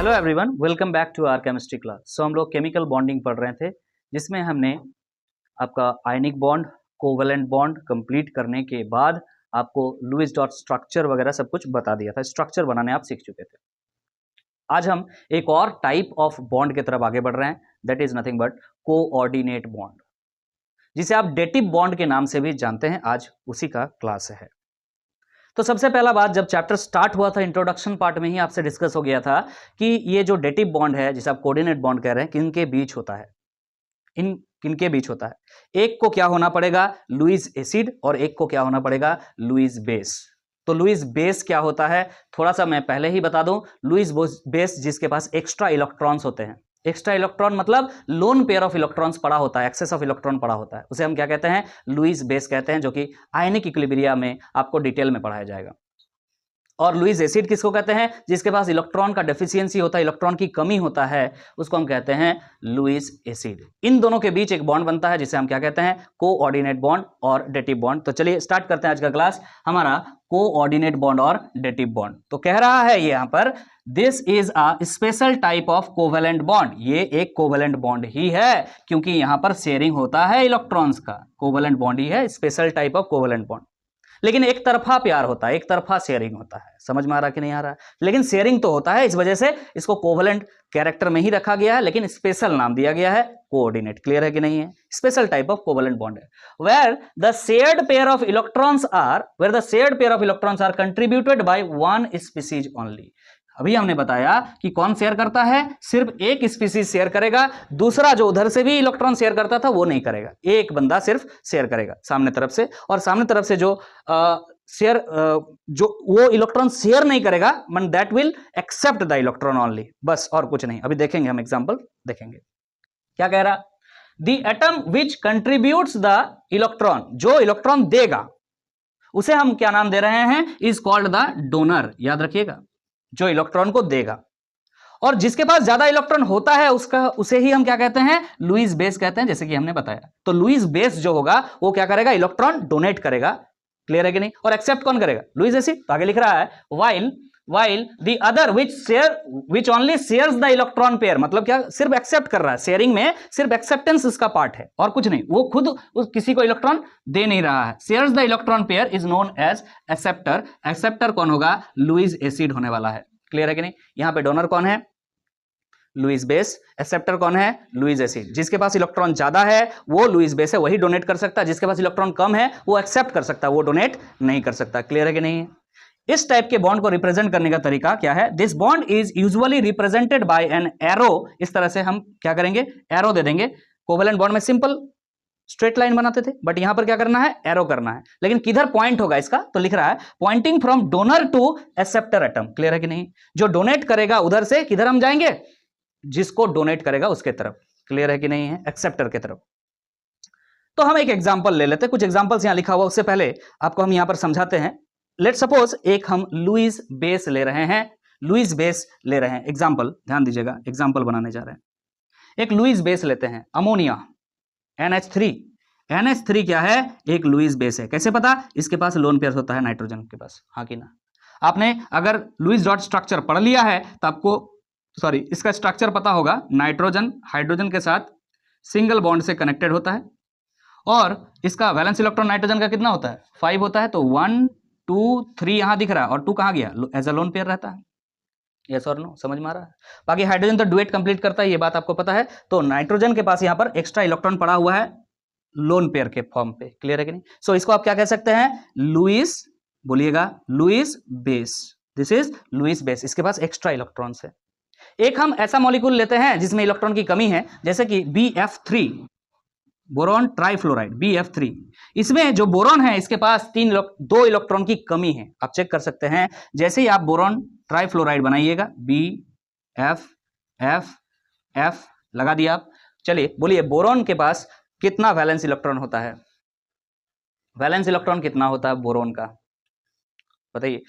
Hello everyone, welcome back to our chemistry class. So हम लोग chemical bonding पढ़ रहे थे, जिसमें हमने आपका ionic bond, covalent bond complete करने के बाद आपको लुईस डॉट स्ट्रक्चर वगैरह सब कुछ बता दिया था। स्ट्रक्चर बनाने आप सीख चुके थे। आज हम एक और टाइप ऑफ बॉन्ड की तरफ आगे बढ़ रहे हैं, that is nothing but coordinate bond, जिसे आप डेटिव बॉन्ड के नाम से भी जानते हैं। आज उसी का क्लास है। तो सबसे पहला बात, जब चैप्टर स्टार्ट हुआ था इंट्रोडक्शन पार्ट में ही आपसे डिस्कस हो गया था कि ये जो डेटिव बॉन्ड है, जिसे आप कोऑर्डिनेट बॉन्ड कह रहे हैं, किनके बीच होता है, इन किनके बीच होता है। एक को क्या होना पड़ेगा, लुईस एसिड, और एक को क्या होना पड़ेगा, लुईस बेस। तो लुईस बेस क्या होता है, थोड़ा सा मैं पहले ही बता दूं। लुईस बेस जिसके पास एक्स्ट्रा इलेक्ट्रॉन्स होते हैं, एक्स्ट्रा इलेक्ट्रॉन मतलब लोन पेयर ऑफ इलेक्ट्रॉन्स पड़ा होता है, एक्सेस ऑफ इलेक्ट्रॉन पड़ा होता है, उसे हम क्या कहते हैं, लुईस बेस कहते हैं, जो कि आयनिक इक्विलिब्रियम में आपको डिटेल में पढ़ाया जाएगा। और लुईस एसिड किसको कहते हैं, जिसके पास इलेक्ट्रॉन का डेफिशिएंसी होता है, इलेक्ट्रॉन की कमी होता है, उसको हम कहते हैं लुईस एसिड। इन दोनों के बीच एक बॉन्ड बनता है, जिसे हम क्या कहते हैं, कोऑर्डिनेट बॉन्ड और डेटिव बॉन्ड। तो चलिए स्टार्ट करते हैं आज का क्लास, हमारा कोऑर्डिनेट बॉन्ड और डेटिव बॉन्ड। तो कह रहा है यहां पर, this is a special type of covalent bond. ये एक कोवेलेंट बॉन्ड ही है, क्योंकि यहां पर शेयरिंग होता है इलेक्ट्रॉन्स का। कोवेलेंट बॉन्ड ही है, special type of covalent bond. लेकिन एक तरफा प्यार होता है, एक तरफा शेयरिंग होता है। समझ में आ रहा कि नहीं आ रहा, लेकिन शेयरिंग तो होता है, इस वजह से इसको कोवेलेंट कैरेक्टर में ही रखा गया है, लेकिन स्पेशल नाम दिया गया है कोऑर्डिनेट। क्लियर है कि नहीं है, special type of covalent bond है, where the shared pair of electrons are contributed by one species only. अभी हमने बताया कि कौन शेयर करता है, सिर्फ एक स्पीसीज शेयर करेगा, दूसरा जो उधर से भी इलेक्ट्रॉन शेयर करता था वो नहीं करेगा। एक बंदा सिर्फ शेयर करेगा सामने तरफ से, और सामने तरफ से जो शेयर जो वो इलेक्ट्रॉन शेयर नहीं करेगा, मन that will accept the electron only, बस और कुछ नहीं। अभी देखेंगे हम, एग्जांपल देखेंगे। क्या कह रहा, the atom which contributes the electron, जो इलेक्ट्रॉन देगा उसे हम क्या नाम दे रहे हैं, इज कॉल्ड द डोनर। याद रखिएगा, जो इलेक्ट्रॉन को देगा। और जिसके पास ज्यादा इलेक्ट्रॉन होता है उसे ही हम क्या कहते हैं, लुईस बेस कहते हैं, जैसे कि हमने बताया। तो लुईस बेस जो होगा वो क्या करेगा, इलेक्ट्रॉन डोनेट करेगा। क्लियर है कि नहीं, और एक्सेप्ट कौन करेगा, लुईस एसिड। तो आगे लिख रहा है, while the other which only shares the electron pair, मतलब क्या, सिर्फ एक्सेप्ट कर रहा है। शेयरिंग में सिर्फ एक्सेप्टेंस इसका पार्ट है और कुछ नहीं, वो खुद किसी को इलेक्ट्रॉन दे नहीं रहा है। Shares the electron pair is known as acceptor. Acceptor कौन होगा, लुईस एसिड होने वाला है। क्लियर है कि नहीं, यहां पे डोनर कौन है, लुईस बेस। एक्सेप्टर कौन है, लुईस एसिड। जिसके पास इलेक्ट्रॉन ज्यादा है वो लुईस बेस है, वही डोनेट कर सकता है। जिसके पास इलेक्ट्रॉन कम है वो एक्सेप्ट कर सकता है, वो डोनेट नहीं कर सकता। क्लियर है कि नहीं। इस टाइप के बॉन्ड को रिप्रेजेंट करने का तरीका क्या है, this bond is usually represented by an arrow. इस तरह से हम क्या करेंगे, एरो दे देंगे। कोवेलेंट बॉन्ड में सिंपल स्ट्रेट लाइन बनाते थे, बट यहां पर क्या करना है, एरो करना है। लेकिन किधर पॉइंट होगा इसका, तो लिख रहा है pointing from donor to acceptor atom. Clear है कि नहीं, जो डोनेट करेगा उधर से किधर हम जाएंगे, जिसको डोनेट करेगा उसके तरफ। क्लियर है कि नहीं है, एक्सेप्टर के तरफ। तो हम एक एग्जांपल ले लेते हैं, कुछ एग्जांपल्स यहां लिखा हुआ, उससे पहले आपको हम यहां पर समझाते हैं। लेट सपोज एक हम लुईस बेस ले रहे हैं, लुईस बेस ले रहे हैं। एग्जांपल ध्यान दीजिएगा, एग्जांपल बनाने जा रहे हैं। एक लुईस बेस लेते हैं, अमोनिया NH3। NH3 क्या है, एक लुईस बेस है। कैसे पता, इसके पास लोन पेयर होता है नाइट्रोजन के पास, हाँ कि ना। आपने अगर लुईस डॉट स्ट्रक्चर पढ़ लिया है तो आपको इसका स्ट्रक्चर पता होगा। नाइट्रोजन हाइड्रोजन के साथ सिंगल बॉन्ड से कनेक्टेड होता है, और इसका वैलेंस इलेक्ट्रॉन नाइट्रोजन का कितना होता है, 5 होता है। तो 1 2 3 यहां दिख रहा है, और 2 कहां गया, एज अ लोन पेयर रहता है। यस और नो, समझ में आ रहा है। बाकी हाइड्रोजन तो डुएट कंप्लीट करता है, ये बात आपको पता है। तो नाइट्रोजन के पास यहां पर एक्स्ट्रा इलेक्ट्रॉन पड़ा हुआ है लोन पेयर के फॉर्म पे। क्लियर है कि नहीं। सो इसको आप क्या कह सकते हैं, लुईस, बोलिएगा Lewis base. This is Lewis base, इसके पास एक्स्ट्रा इलेक्ट्रॉन्स है। एक हम ऐसा मॉलिक्यूल लेते हैं जिसमें इलेक्ट्रॉन की कमी है, जैसे कि BF3, बोरॉन ट्राइफ्लोराइड, BF3। इसमें जो बोरॉन है इसके पास 2 इलेक्ट्रॉन की कमी है। आप चेक कर सकते हैं, जैसे ही आप बोरॉन ट्राइफ्लोराइड बनाइएगा, BF लगा दिया आप। चलिए बोलिए, बोरॉन के पास कितना वैलेंस इलेक्ट्रॉन होता है, वैलेंस इलेक्ट्रॉन कितना होता है बोरॉन का, बताइए।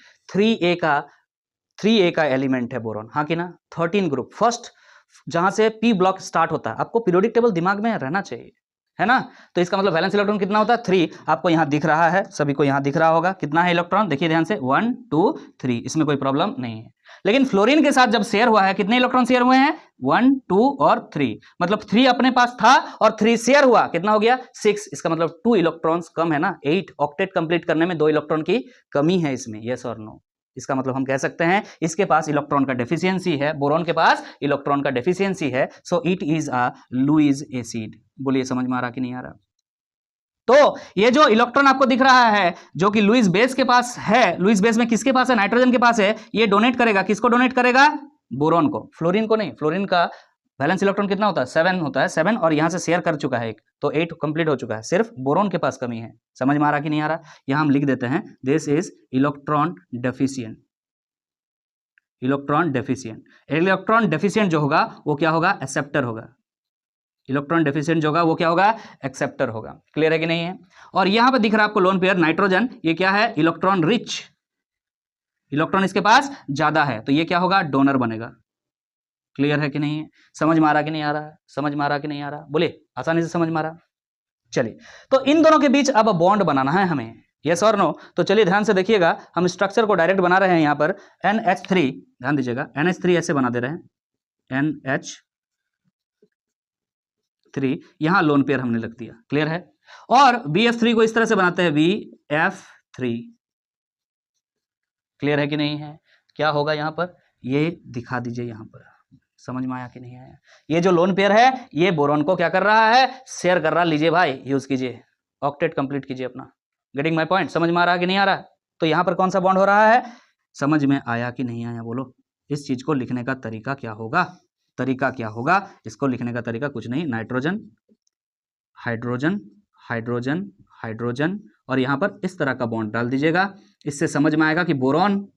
3A का एलिमेंट है बोरॉन, हाँ कि ना। 13 ग्रुप, फर्स्ट जहां से P ब्लॉक स्टार्ट होता है। आपको पीरियोडिक टेबल दिमाग में रहना चाहिए। है ना। तो इसका मतलब वैलेंस इलेक्ट्रॉन कितना होता है 3, आपको यहाँ दिख रहा है, सभी को यहाँ दिख रहा होगा कितना है इलेक्ट्रॉन, देखिए ध्यान से 1 2 3, इसमें कोई प्रॉब्लम नहीं है। लेकिन फ्लोरीन के साथ जब शेयर हुआ है कितने इलेक्ट्रॉन शेयर हुए हैं 1 2 और 3, मतलब 3 अपने पास था और 3 शेयर हुआ, कितना हो गया 6, इसका मतलब 2 इलेक्ट्रॉन्स कम है ना, 8 ऑक्टेट कंप्लीट करने में 2 इलेक्ट्रॉन की कमी है इसमें, यस और नो। इसका मतलब हम कह सकते हैं इसके पास इलेक्ट्रॉन का डेफिशिएंसी है, बोरॉन के पास इलेक्ट्रॉन का डेफिशिएंसी है, so it is a Lewis acid. बोलिए समझ में आ रहा कि नहीं आ रहा। तो ये जो इलेक्ट्रॉन आपको दिख रहा है जो कि लुईस बेस के पास है, लुईस बेस में किसके पास है, नाइट्रोजन के पास है, ये डोनेट करेगा, किसको डोनेट करेगा, बोरॉन को, फ्लोरीन को नहीं। फ्लोरीन का वैलेंस इलेक्ट्रॉन कितना होता है 7 होता है, 7 और यहां से शेयर कर चुका है एक, तो 8 कंप्लीट हो चुका है, सिर्फ बोरॉन के पास कमी है। समझ में आ रहा कि नहीं आ रहा। यहां हम लिख देते हैं this is electron deficient, electron deficient. Electron deficient जो होगा वो क्या होगा, एक्सेप्टर होगा। इलेक्ट्रॉन डेफिशिएंट जो होगा वो क्या होगा, एक्सेप्टर होगा। क्लियर है कि नहीं है। और यहां पर दिख रहा है आपको लोन पेयर नाइट्रोजन, ये क्या है, इलेक्ट्रॉन रिच, इलेक्ट्रॉन इसके पास ज्यादा है, तो ये क्या होगा, डोनर बनेगा। क्लियर है कि नहीं है, समझ में आ रहा कि नहीं आ रहा, समझ में आ रहा कि नहीं आ रहा, बोलिए आसानी से समझ में आ रहा। चलिए, तो इन दोनों के बीच अब बॉन्ड बनाना है हमें, यस और नो। तो चलिए ध्यान से देखिएगा, हम स्ट्रक्चर को डायरेक्ट बना रहे हैं यहाँ पर NH3, ध्यान दीजिएगा NH3 ऐसे बना दे रहे हैं, NH3, यहां लोन पेयर हमने लिख दिया, क्लियर है। और BF3 को इस तरह से बनाते हैं BF3, क्लियर है कि नहीं है। क्या होगा यहां पर, ये दिखा दीजिए यहां पर, समझ में आया कि नहीं आया। ये जो लोन पेयर है ये बोरॉन को क्या कर रहा है, शेयर कर रहा, लीजिए भाई यूज कीजिए, ऑक्टेट कंप्लीट कीजिए अपना। गेटिंग माय पॉइंट, समझ में आ रहा कि नहीं आ रहा। तो यहां पर कौन सा बॉन्ड हो रहा है, समझ में आया कि नहीं आया, बोलो। इस चीज को लिखने का तरीका क्या होगा, तरीका क्या होगा, इसको लिखने का तरीका कुछ नहीं, नाइट्रोजन हाइड्रोजन हाइड्रोजन हाइड्रोजन, और यहां पर इस तरह का बॉन्ड डाल दीजिएगा। इससे समझ में आएगा कि बोरॉन,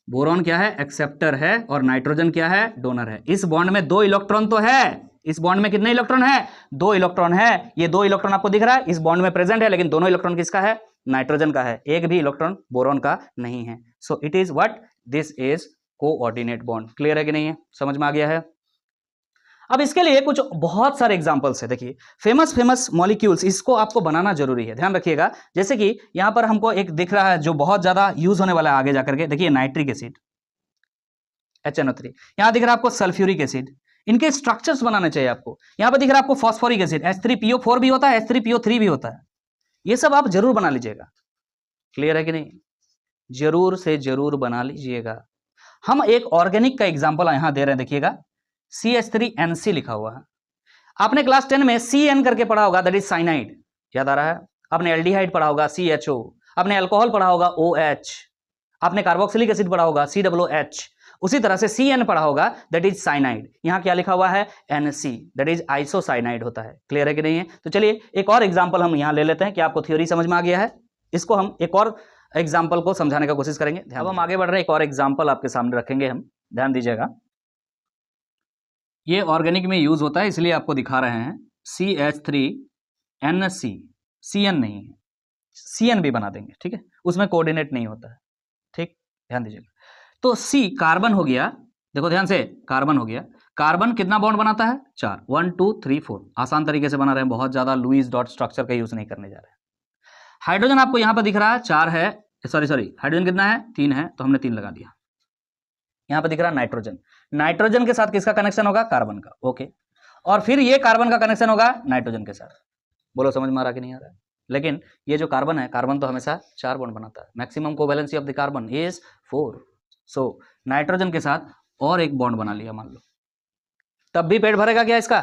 बोरॉन क्या है, एक्सेप्टर है, और नाइट्रोजन क्या है, डोनर है। इस बॉन्ड में 2 इलेक्ट्रॉन तो है, इस बॉन्ड में कितने इलेक्ट्रॉन है, 2 इलेक्ट्रॉन है। ये 2 इलेक्ट्रॉन आपको दिख रहा है इस बॉन्ड में प्रेजेंट है, लेकिन दोनों इलेक्ट्रॉन किसका है, नाइट्रोजन का है, एक भी इलेक्ट्रॉन बोरॉन का नहीं है। So it is what, this is coordinate bond. Clear है कि नहीं है, समझ में आ गया है। अब इसके लिए कुछ बहुत सारे एग्जांपल्स है, देखिए फेमस मॉलिक्यूल्स, इसको आपको बनाना जरूरी है, ध्यान रखिएगा। जैसे कि यहां पर हमको एक दिख रहा है जो बहुत ज्यादा यूज होने वाला है आगे जाकर के, देखिए नाइट्रिक एसिड HNO3, यहां दिख रहा है आपको सल्फ्यूरिक एसिड, इनके स्ट्रक्चर्स बनाने चाहिए आपको। यहां पर दिख रहा है आपको फॉस्फोरिक एसिड H3PO4 भी होता है, H3PO3 भी होता है, ये सब आप जरूर बना लीजिएगा। क्लियर है कि नहीं, जरूर से जरूर बना लीजिएगा। हम एक ऑर्गेनिक का एग्जाम्पल यहां दे रहे हैं, देखिएगा CH3NC लिखा हुआ है, आपने क्लास 10 में CN करके पढ़ा होगा, दैट इज साइनाइड, याद आ रहा है। आपने एल्डिहाइड पढ़ा होगा CHO, आपने अल्कोहल पढ़ा होगा OH, आपने कार्बोक्सिलिक एसिड पढ़ा होगा COOH, उसी तरह से CN पढ़ा होगा, दैट इज साइनाइड। यहां क्या लिखा हुआ है NC, दैट इज आइसोसाइनाइड होता है। क्लियर है कि नहीं है। तो चलिए एक और एग्जाम्पल हम यहां ले लेते हैं कि आपको थ्योरी समझ में आ गया है, इसको हम एक और एग्जाम्पल को समझाने का कोशिश करेंगे। अब हम आगे बढ़ रहे हैं, एक और एग्जाम्पल आपके सामने रखेंगे हम, ध्यान दीजिएगा। ये ऑर्गेनिक में यूज होता है इसलिए आपको दिखा रहे हैं CH3NC, CN नहीं है, CN भी बना देंगे, ठीक है, उसमें कोऑर्डिनेट नहीं होता है, ठीक, ध्यान दीजिएगा। तो C कार्बन हो गया, देखो ध्यान से, कार्बन हो गया, कार्बन कितना बॉन्ड बनाता है 4, 1 2 3 4, आसान तरीके से बना रहे हैं, बहुत ज्यादा लुईस डॉट स्ट्रक्चर का यूज नहीं करने जा रहे हैं। हाइड्रोजन आपको यहां पर दिख रहा है 4 है, सॉरी हाइड्रोजन कितना है 3 है, तो हमने 3 लगा दिया। यहां पर दिख रहा है नाइट्रोजन, नाइट्रोजन के साथ किसका कनेक्शन होगा, कार्बन का, ओके, और फिर ये कार्बन का कनेक्शन होगा नाइट्रोजन के साथ। बोलो समझ में आ रहा कि नहीं आ रहा है। लेकिन ये जो कार्बन है, कार्बन तो हमेशा 4 बॉन्ड बनाता है, maximum covalency of the carbon is 4, so nitrogen के साथ और एक बॉन्ड बना लिया मान लो, तब भी पेट भरेगा क्या इसका,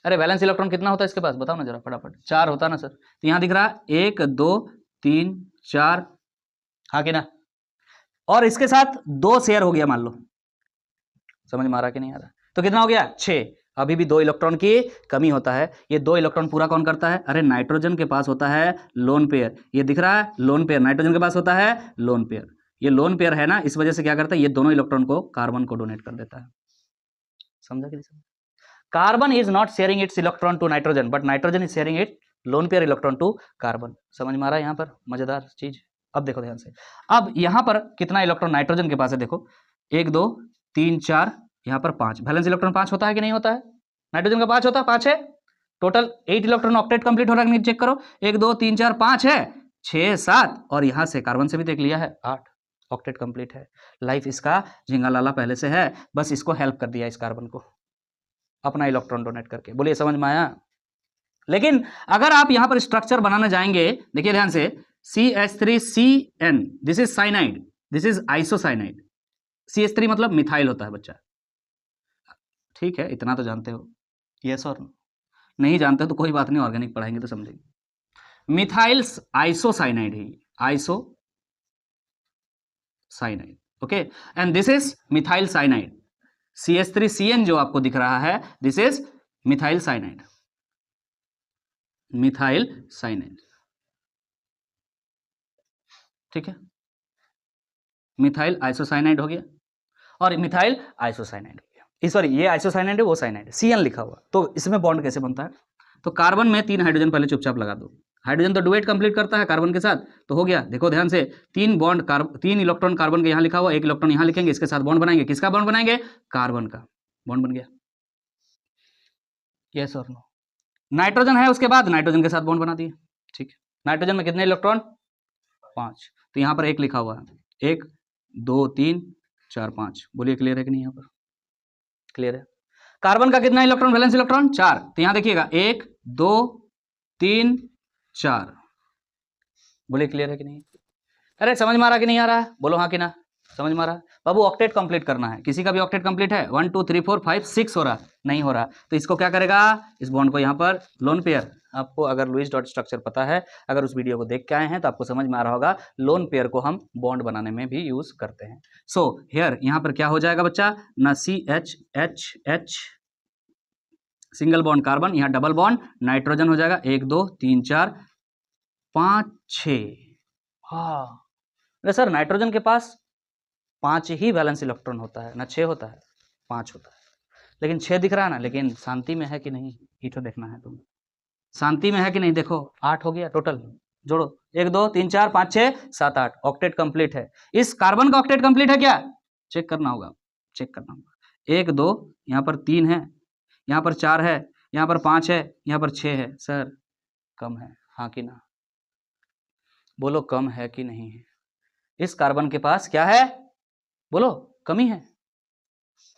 अरे वैलेंस इलेक्ट्रॉन कितना होता है इसके पास, बताओ ना जरा फटाफट, 4 होता ना सर। तो यहां दिख रहा है 1 2 3 4, हाँ कि ना, और इसके साथ 2 शेयर हो गया मान लो, समझ में आ रहा कि नहीं आ रहा। तो कितना हो गया 6, अभी भी 2 इलेक्ट्रॉन की कमी होता है। ये 2 इलेक्ट्रॉन पूरा कौन करता है, अरे नाइट्रोजन के पास होता है लोन पेयर, ये दिख रहा है लोन पेयर, नाइट्रोजन के पास होता है लोन पेयर, ये लोन पेयर है ना, इस वजह से क्या करता है, ये दोनों इलेक्ट्रॉन को कार्बन को डोनेट कर देता है। समझा कि नहीं समझा। Carbon is not sharing its electron to nitrogen, but nitrogen is sharing it lone pair electron to carbon. समझ में आ रहा है यहाँ पर, मजेदार चीज। अब देखो ध्यान से, अब यहां पर कितना इलेक्ट्रॉन नाइट्रोजन के पास है, देखो 1 2 3 4, यहाँ पर 5, बैलेंस इलेक्ट्रॉन 5 होता है कि नहीं होता है, नाइट्रोजन का 5 होता है, 5 है, टोटल 8 इलेक्ट्रॉन ऑक्टेट कंप्लीट हो रहा है नहीं, चेक करो, 1 2 3 4 5 है, 6 7 और यहां से कार्बन से भी देख लिया है 8 ऑक्टेट कंप्लीट है। लाइफ इसका झिंगा लाला पहले से है, बस इसको हेल्प कर दिया इस कार्बन को अपना इलेक्ट्रॉन डोनेट करके। बोलिए समझ में आया? लेकिन अगर आप यहां पर स्ट्रक्चर बनाने जाएंगे, देखिए ध्यान से, CH3CN, this is cyanide, this is isocyanide. CH3 मतलब मिथाइल होता है बच्चा, ठीक है, इतना तो जानते हो, यस और नो? नहीं जानते हो तो कोई बात नहीं, ऑर्गेनिक पढ़ाएंगे तो समझेंगे। मिथाइल आइसोसाइनाइड है, isocyanide, okay, and this is methyl cyanide. CH3CN जो आपको दिख रहा है, this is methyl cyanide, methyl cyanide, ठीक है, मिथाइल आइसोसाइनाइड हो गया और मिथाइल आइसोसाइनाइड हो गया। सॉरी, ये आइसोसाइनाइड है, वो साइनाइड है, CN लिखा हुआ। तो इसमें बॉन्ड कैसे बनता है? तो कार्बन में 3 हाइड्रोजन पहले चुपचाप लगा दो, हाइड्रोजन तो डुएट कंप्लीट करता है कार्बन के साथ, तो हो गया, देखो ध्यान से, 3 बॉन्ड 3 इलेक्ट्रॉन कार्बन के यहां लिखा हुआ, 1 इलेक्ट्रॉन यहां लिखेंगे, इसके साथ बॉन्ड बनाएंगे, किसका बॉन्ड बनाएंगे? कार्बन का बॉन्ड बन गया, यस और नो? नाइट्रोजन है, उसके बाद नाइट्रोजन के साथ बॉन्ड बना दिए, ठीक है। नाइट्रोजन में कितने इलेक्ट्रॉन? 5, तो यहां पर 1 लिखा हुआ है, 1 2 3 4 5। बोलिए क्लियर है कि नहीं? यहां पर क्लियर है। कार्बन का कितना इलेक्ट्रॉन, वैलेंस इलेक्ट्रॉन? 4, तो यहां देखिएगा 1 2 3 4। बोलिए क्लियर है कि नहीं? अरे समझ में आ रहा कि नहीं आ रहा है? बोलो हाँ कि ना, समझ में आ रहा है? बाबू ऑक्टेट कंप्लीट करना है, किसी का भी ऑक्टेट कंप्लीट है? 1 2 3 4 5 6 हो रहा, नहीं हो रहा, तो इसको क्या करेगा? इस बॉन्ड को यहाँ पर लोन पेयर, आपको अगर लुईस डॉट स्ट्रक्चर पता है, अगर उस वीडियो को देख के आए हैं तो आपको समझ में आ रहा होगा, लोन पेयर को हम बॉन्ड बनाने में भी यूज करते हैं। सो हियर यहाँ पर क्या हो जाएगा बच्चा? ना CH सिंगल बॉन्ड कार्बन, यहाँ डबल बॉन्ड नाइट्रोजन हो जाएगा, 1 2 3 4 5 6। हाँ अरे सर, नाइट्रोजन के पास 5 ही वैलेंस इलेक्ट्रॉन होता है ना, 6 होता है? 5 होता है, लेकिन 6 दिख रहा है ना, लेकिन शांति में है कि नहीं, ये तो देखना है तुम्हें, शांति में है कि नहीं। देखो 8 हो गया टोटल, जोड़ो, 1 2 3 4 5 6 7 8, ऑक्टेट कंप्लीट है। इस कार्बन का ऑक्टेट कंप्लीट है क्या? चेक करना होगा, चेक करना होगा। 1 2, यहाँ पर 3 है, यहाँ पर 4 है, यहाँ पर 5 है, यहाँ पर 6 है। सर कम है, हाँ कि ना? बोलो कम है कि नहीं है? इस कार्बन के पास क्या है? बोलो कमी है।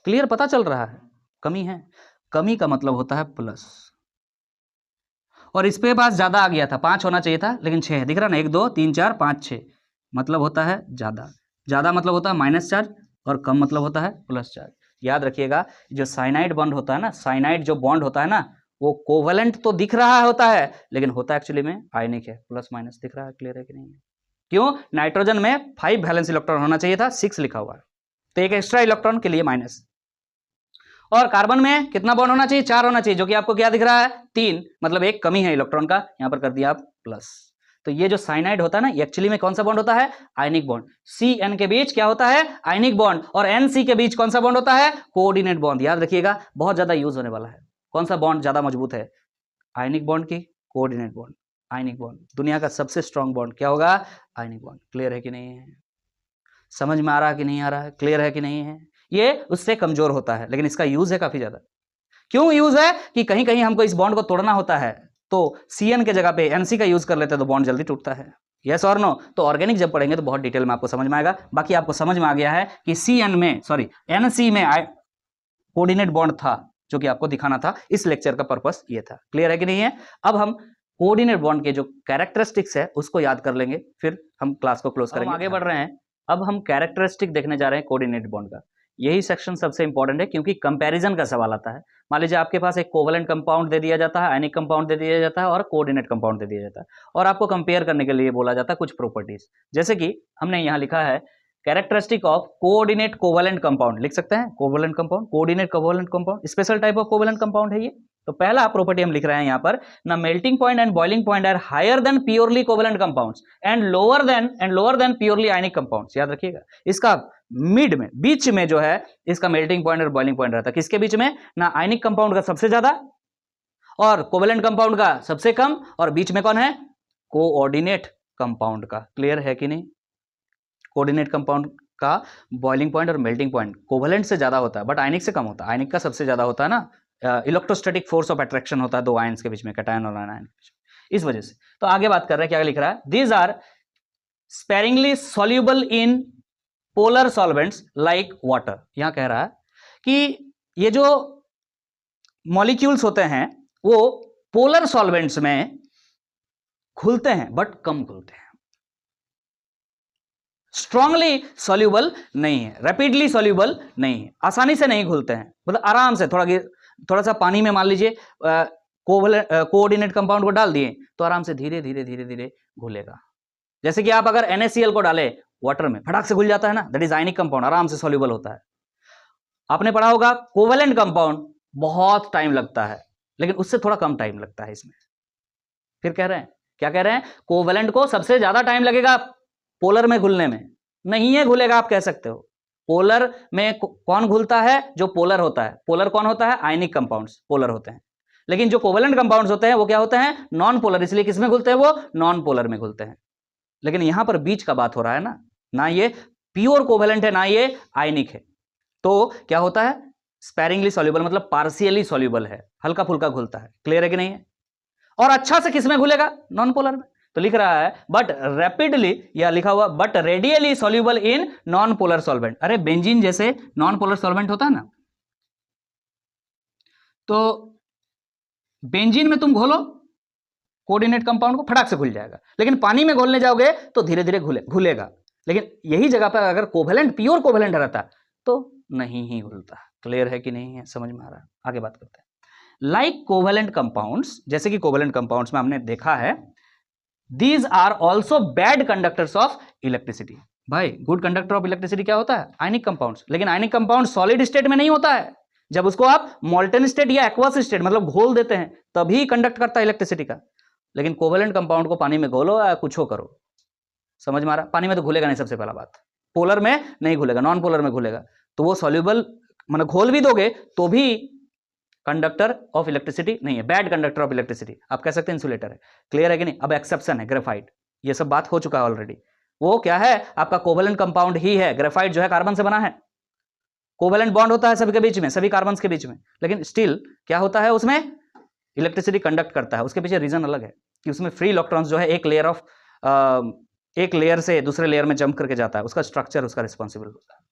क्लियर, पता चल रहा है कमी है। कमी का मतलब होता है प्लस, और इस पे पास ज्यादा आ गया था, 5 होना चाहिए था, लेकिन 6 है, दिख रहा ना, 1 2 3 4 5 6, मतलब होता है ज्यादा। ज्यादा मतलब होता है माइनस चार्ज, और कम मतलब होता है प्लस चार्ज। याद रखिएगा, जो साइनाइड बॉन्ड होता है ना, साइनाइड जो बॉन्ड होता है ना, वो कोवेलेंट तो दिख रहा होता है, लेकिन होता एक्चुअली में आयनिक है, प्लस माइनस दिख रहा है। क्लियर है कि नहीं? क्यों? नाइट्रोजन में 5 वैलेंस इलेक्ट्रॉन होना चाहिए था, 6 लिखा हुआ है, तो एक एक्स्ट्रा इलेक्ट्रॉन के लिए माइनस। और कार्बन में कितना बॉन्ड होना चाहिए? 4 होना चाहिए, जो कि आपको क्या दिख रहा है? 3, मतलब एक कमी है इलेक्ट्रॉन का, यहां पर कर दिया आप प्लस। तो ये जो साइनाइड होता है ना, ये एक्चुअली में कौन सा बॉन्ड होता है? Ionic bond. CN के बीच क्या होता है? Ionic bond. और NC के बीच कौन सा बॉन्ड होता है? Coordinate bond. याद रखिएगा, बहुत ज्यादा यूज होने वाला है। कौन सा बॉन्ड ज्यादा मजबूत है? आयनिक बॉन्ड की कोऑर्डिनेट बॉन्ड। आयनिक बॉन्ड दुनिया का सबसे स्ट्रॉन्ग बॉन्ड क्या होगा? Ionic bond. क्लियर है कि नहीं है? समझ में आ रहा है कि नहीं आ रहा है? क्लियर है कि नहीं है? ये उससे कमजोर होता है, लेकिन इसका यूज है काफी ज्यादा। क्यों यूज है? कि कहीं कहीं हमको इस बॉन्ड को तोड़ना होता है, तो CN के जगह पे NC का यूज कर लेते हैं, तो बॉन्ड जल्दी टूटता है। यस और नो? तो ऑर्गेनिक जब पढ़ेंगे तो बहुत डिटेल में आपको समझ में आएगा। बाकी आपको समझ में आ गया है कि NC में कोऑर्डिनेट बॉन्ड था, जो कि आपको दिखाना था। इस लेक्चर का पर्पस ये था। क्लियर है कि नहीं है? अब हम कोऑर्डिनेट बॉन्ड के जो कैरेक्टरिस्टिक्स है उसको याद कर लेंगे, फिर हम क्लास को क्लोज करेंगे। आगे बढ़ रहे हैं, अब हम कैरेक्टरिस्टिक देखने जा रहे हैं कोऑर्डिनेट बॉन्ड का। यही सेक्शन सबसे इंपॉर्टेंट है, क्योंकि कंपैरिजन का सवाल आता है। मान लीजिए आपके पास एक कोवेलेंट कंपाउंड दे दिया जाता है, आयनिक कंपाउंड दे दिया जाता है, और कोऑर्डिनेट कंपाउंड दे दिया जाता है, और आपको कंपेयर करने के लिए बोला जाता है कुछ प्रॉपर्टीज। जैसे कि हमने यहाँ लिखा है characteristic of coordinate covalent compound, लिख सकते हैं covalent compound, coordinate covalent compound, special type of covalent compound है ये। तो पहला प्रॉपर्टी हम लिख रहे हैं यहाँ पर, ना melting point and boiling point are higher than purely covalent compounds and lower than purely ionic compounds. याद रखिएगा, इसका मिड में, बीच में जो है, इसका मेल्टिंग पॉइंट और बॉइलिंग पॉइंट रहता है। किसके बीच में? ना आयनिक कंपाउंड का सबसे ज्यादा और कोवेलेंट कंपाउंड का सबसे कम, और बीच में कौन है? कोऑर्डिनेट कंपाउंड का। क्लियर है कि नहीं? कोऑर्डिनेट कंपाउंड का बॉइलिंग पॉइंट और मेल्टिंग पॉइंट कोवेलेंट से ज्यादा होता है, बट आयनिक से कम होता है। आयनिक का सबसे ज्यादा होता है ना, इलेक्ट्रोस्टैटिक फोर्स ऑफ अट्रैक्शन होता है दो आयंस के बीच में, कैटायन और आयन के बीच में, इस वजह से। तो आगे बात कर रहे हैं, क्या लिख रहा है, these are sparingly soluble in polar solvents like water. यहां कह रहा है कि ये जो मॉलिक्यूल्स होते हैं वो पोलर सॉल्वेंट्स में घुलते हैं बट कम घुलते हैं, स्ट्रांगली सॉल्यूबल नहीं है, रैपिडली सॉल्यूबल नहीं है, आसानी से नहीं घुलते हैं, मतलब आराम से थोड़ा सा पानी में मान लीजिए कोऑर्डिनेट कंपाउंड को डाल दिए तो आराम से धीरे धीरे धीरे धीरे घुलेगा। जैसे कि आप अगर NaCl को डाले वाटर में, फटाक से घुल जाता है ना, दैट इज आयनिक कंपाउंड, आराम से सॉल्यूबल होता है। आपने पढ़ा होगा कोवेलेंट कंपाउंड बहुत टाइम लगता है, लेकिन उससे थोड़ा कम टाइम लगता है इसमें। फिर कह रहे हैं, क्या कह रहे हैं, कोवेलेंट को सबसे ज्यादा टाइम लगेगा पोलर में घुलने में, नहीं है घुलेगा आप कह सकते हो। पोलर में कौन घुलता है, जो पोलर होता है। पोलर कौन होता है, आयनिक कंपाउंड्स पोलर होते हैं, लेकिन जो कोवेलेंट कंपाउंड्स होते हैं वो क्या होते हैं, नॉन पोलर, इसलिए किसमें घुलते हैं, वो नॉन पोलर में घुलते हैं। लेकिन यहां पर बीच का बात हो रहा है ना ये प्योर कोवेलेंट है ना ये आयनिक है, तो क्या होता है, स्पेरिंगली सॉल्यूबल, मतलब पार्शियली सॉल्यूबल है, हल्का फुल्का घुलता है। क्लियर है कि नहीं है। और अच्छा से किसमें घुलेगा, नॉन पोलर में। तो लिख रहा है बट रैपिडली, या लिखा हुआ but radially soluble in non polar solvent. अरे बेंजीन जैसे नॉन पोलर सॉल्वेंट होता है ना, तो बेंजीन में तुम घोलो कोऑर्डिनेट कंपाउंड को, फटाक से घुल जाएगा, लेकिन पानी में घोलने जाओगे तो धीरे धीरे घुलेगा। लेकिन यही जगह पर अगर कोवेलेंट, प्योर कोवेलेंट रहता तो नहीं ही घुलता। क्लियर है कि नहीं है, समझ में आ रहा है। आगे बात करते हैं। लाइक कोवेलेंट कंपाउंड्स, जैसे कि कोवेलेंट कंपाउंड्स में हमने देखा है, these are also bad conductors of electricity. भाई गुड कंडक्टर ऑफ इलेक्ट्रिसिटी क्या होता है, आयनिक कंपाउंड्स। लेकिन आयनिक कंपाउंड सॉलिड स्टेट में नहीं होता है, जब उसको आप मोल्टन स्टेट या एक्वस स्टेट मतलब घोल देते हैं तभी कंडक्ट करता है इलेक्ट्रिसिटी का। लेकिन कोवेलेंट कंपाउंड को पानी में घोलो या कुछ करो, समझ में आ रहा, पानी में तो घुलेगा नहीं, सबसे पहला बात। पोलर में नहीं घुलेगा, नॉन पोलर में घुलेगा, तो वो सॉल्यूबल, मतलब घोल भी दोगे तो भी कंडक्टर ऑफ इलेक्ट्रिसिटी नहीं है, बैड कंडक्टर ऑफ इलेक्ट्रिसिटी। आप कह सकते हैं इंसुलेटर है। क्लियर है कि नहीं। अब एक्सेप्शन है ग्रेफाइट, ये सब बात हो चुका है ऑलरेडी। वो क्या है, आपका कोवेलेंट कंपाउंड ही है। ग्रेफाइट जो है कार्बन से बना है, कोवेलेंट बॉन्ड होता है सभी के बीच में, सभी कार्बन के बीच में, लेकिन स्टिल क्या होता है, उसमें इलेक्ट्रिसिटी कंडक्ट करता है। उसके पीछे रीजन अलग है कि उसमें फ्री इलेक्ट्रॉन्स जो है एक लेयर से दूसरे लेयर में जंप करके जाता है, उसका स्ट्रक्चर उसका रिस्पॉन्सिबल होता है।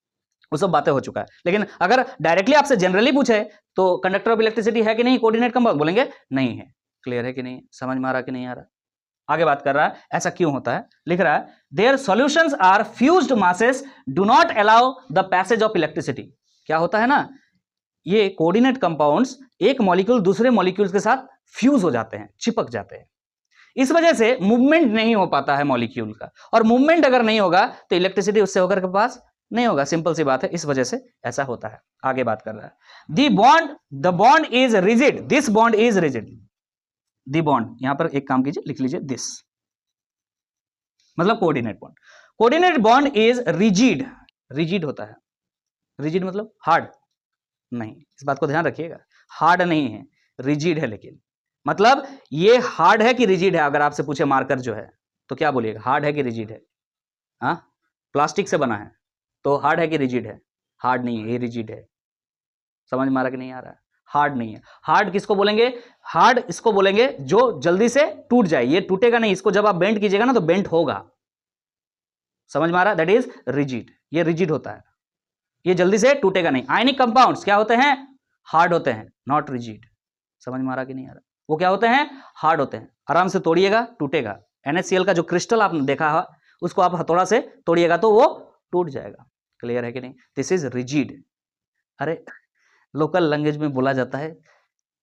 वो सब बातें हो चुका है। लेकिन अगर डायरेक्टली आपसे जनरली पूछे तो कंडक्टर ऑफ इलेक्ट्रिसिटी है कि नहीं कोऑर्डिनेट कंपाउंड, बोलेंगे नहीं है। क्लियर है कि नहीं, समझ में आ रहा कि नहीं आ रहा। आगे बात कर रहा है, ऐसा क्यों होता है। लिख रहा है their solutions or fused masses do not allow the passage of electricity. क्या होता है ना, ये कोऑर्डिनेट कंपाउंड्स एक मॉलिक्यूल दूसरे मॉलिक्यूल्स के साथ फ्यूज हो जाते हैं, चिपक जाते हैं। इस वजह से मूवमेंट नहीं हो पाता है मॉलिक्यूल का, और मूवमेंट अगर नहीं होगा तो इलेक्ट्रिसिटी उससे होकर के पास नहीं होगा। सिंपल सी बात है, इस वजह से ऐसा होता है। आगे बात कर रहा है the bond is rigid, this bond is rigid. The bond, यहां पर एक काम कीजिए, लिख लीजिए दिस, मतलब coordinate bond. Coordinate bond is rigid, rigid होता है, रिजिड मतलब हार्ड नहीं, इस बात को ध्यान रखिएगा, हार्ड नहीं है, रिजिड है। लेकिन मतलब ये हार्ड है कि रिजिड है, अगर आपसे पूछे मार्कर जो है तो क्या बोलिएगा, हार्ड है कि रिजिड है। हाँ, प्लास्टिक से बना है तो हार्ड है कि रिजिड है, हार्ड नहीं है, ये रिजिड है। समझ में आ रहा कि नहीं आ रहा है। हार्ड नहीं है। हार्ड किसको बोलेंगे, हार्ड इसको बोलेंगे जो जल्दी से टूट जाए, ये टूटेगा नहीं, इसको जब आप बेंड कीजिएगा ना तो बेंड होगा। समझ में आ रहा है, दैट इज रिजिड, ये रिजिड होता है, ये जल्दी से टूटेगा नहीं। आयनिक कंपाउंड्स क्या होते हैं, हार्ड होते हैं, नॉट रिजिड। समझ में आ रहा कि नहीं आ रहा, वो क्या होते हैं, हार्ड होते हैं, आराम से तोड़िएगा टूटेगा। NaCl का जो क्रिस्टल आपने देखा है उसको आप हथौड़ा से तोड़िएगा तो वो टूट जाएगा। क्लियर है कि नहीं, दिस इज रिजिड। अरे लोकल लैंग्वेज में बोला जाता है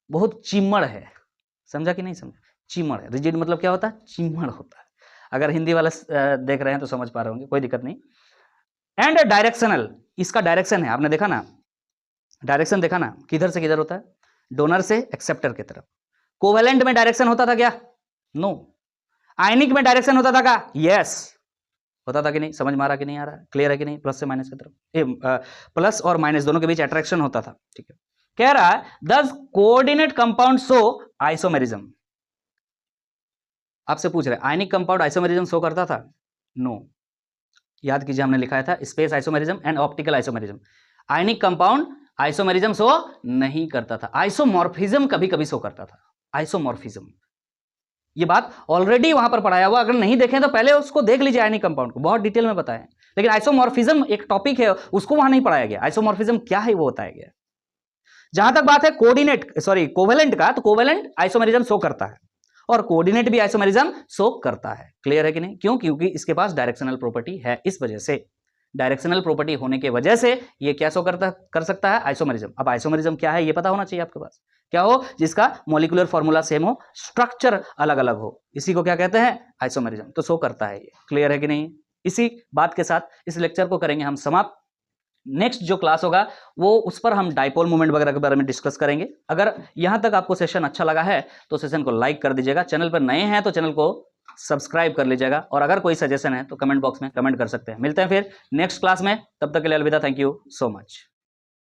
बहुत चिमड़ है, समझा कि नहीं समझा, चिमड़ है। रिजिड मतलब क्या होता है, चिमड़ होता है। अगर हिंदी वाले देख रहे हैं तो समझ पा रहे होंगे, कोई दिक्कत नहीं। एंड डायरेक्शनल, इसका डायरेक्शन है, आपने देखा ना, डायरेक्शन देखा ना, किधर से किधर होता है, डोनर से एक्सेप्टर की तरफ। कोवेलेंट में डायरेक्शन होता था क्या, नो। आयनिक में डायरेक्शन होता था क्या, यस होता था कि नहीं, समझ में आ रहा कि नहीं आ रहा, क्लियर है कि नहीं। प्लस से माइनस की तरफ, प्लस और माइनस दोनों के बीच अट्रैक्शन होता था, ठीक है। कह रहा है दस कोऑर्डिनेट कंपाउंड शो आइसोमेरिज्म। आपसे पूछ रहे आयनिक कंपाउंड आइसोमेरिज्म शो करता था, नो। याद कीजिए हमने लिखा था space isomerism and optical isomerism. Ionic compound isomerism show नहीं करता था, आइसोमॉर्फिज्म कभी कभी शो करता था। आइसोमॉर्फिज्म, ये बात ऑलरेडी वहां पर पढ़ाया हुआ, अगर नहीं देखें तो पहले उसको देख लीजिए, आयनिक कंपाउंड को बहुत डिटेल में बताएं। लेकिन आइसोमॉर्फिज्म एक टॉपिक है, उसको वहां नहीं पढ़ाया गया। आइसोमॉर्फिज्म क्या है वो बताया गया। जहां तक बात है कोवेलेंट का, तो कोवेलेंट आइसोमेरिज्म शो करता है और कोऑर्डिनेट भी आइसोमेरिज्म शो करता है। क्लियर है कि नहीं? क्यों? क्योंकि इसके पास डायरेक्शनल प्रॉपर्टी है, इस वजह से, डायरेक्शनल प्रॉपर्टी होने की वजह से ये क्या शो कर सकता है? आइसोमेरिज्म। अब आइसोमेरिज्म क्या है ये पता होना चाहिए आपके पास। क्या हो? जिसका मॉलिक्यूलर फॉर्मूला सेम हो, स्ट्रक्चर अलग अलग हो, इसी को क्या कहते हैं? आइसोमेरिज्म। तो शो करता है ये। क्लियर है कि नहीं? इसी बात के साथ इस लेक्चर को करेंगे हम समाप्त। नेक्स्ट जो क्लास होगा वो उस पर हम डाइपोल मोमेंट वगैरह के बारे में डिस्कस करेंगे। अगर यहां तक आपको सेशन अच्छा लगा है तो सेशन को लाइक कर दीजिएगा, चैनल पर नए हैं तो चैनल को सब्सक्राइब कर लीजिएगा, और अगर कोई सजेशन है तो कमेंट बॉक्स में कमेंट कर सकते हैं। मिलते हैं फिर नेक्स्ट क्लास में, तब तक के लिए अलविदा। Thank you so much.